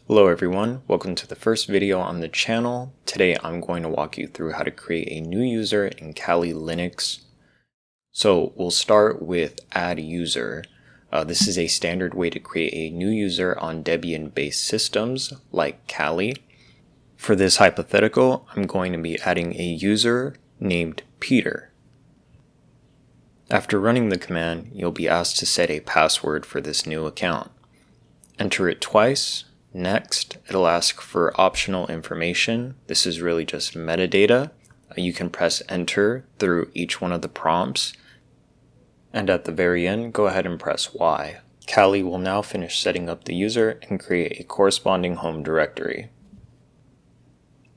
Hello everyone, welcome to the first video on the channel. Today I'm going to walk you through how to create a new user in Kali Linux. So we'll start with adduser. This is a standard way to create a new user on Debian-based systems like Kali. For this hypothetical, I'm going to be adding a user named Peter. After running the command, you'll be asked to set a password for this new account. Enter it twice. Next, it'll ask for optional information. This is really just metadata. You can press enter through each one of the prompts. And at the very end, go ahead and press Y. Kali will now finish setting up the user and create a corresponding home directory.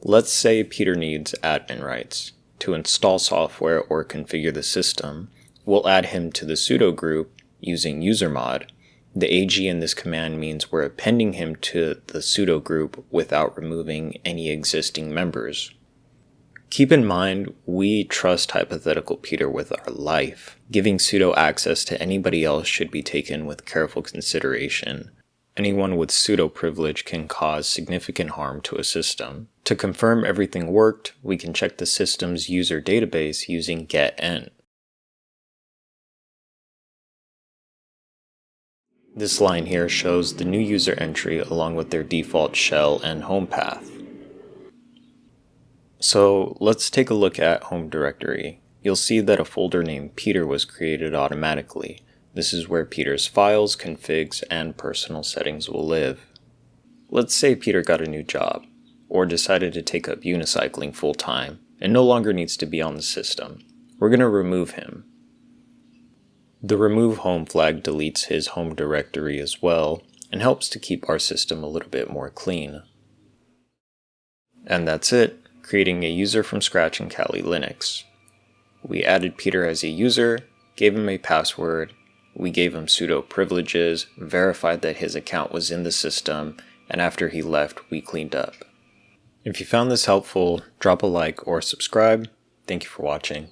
Let's say Peter needs admin rights. To install software or configure the system, we'll add him to the sudo group using usermod. The AG in this command means we're appending him to the sudo group without removing any existing members. Keep in mind, we trust hypothetical Peter with our life. Giving sudo access to anybody else should be taken with careful consideration. Anyone with sudo privilege can cause significant harm to a system. To confirm everything worked, we can check the system's user database using getent. This line here shows the new user entry along with their default shell and home path. So let's take a look at home directory. You'll see that a folder named Peter was created automatically. This is where Peter's files, configs, and personal settings will live. Let's say Peter got a new job, or decided to take up unicycling full time, and no longer needs to be on the system. We're going to remove him. The remove home flag deletes his home directory as well, and helps to keep our system a little bit more clean. And that's it, creating a user from scratch in Kali Linux. We added Peter as a user, gave him a password, we gave him sudo privileges, verified that his account was in the system, and after he left, we cleaned up. If you found this helpful, drop a like or subscribe. Thank you for watching.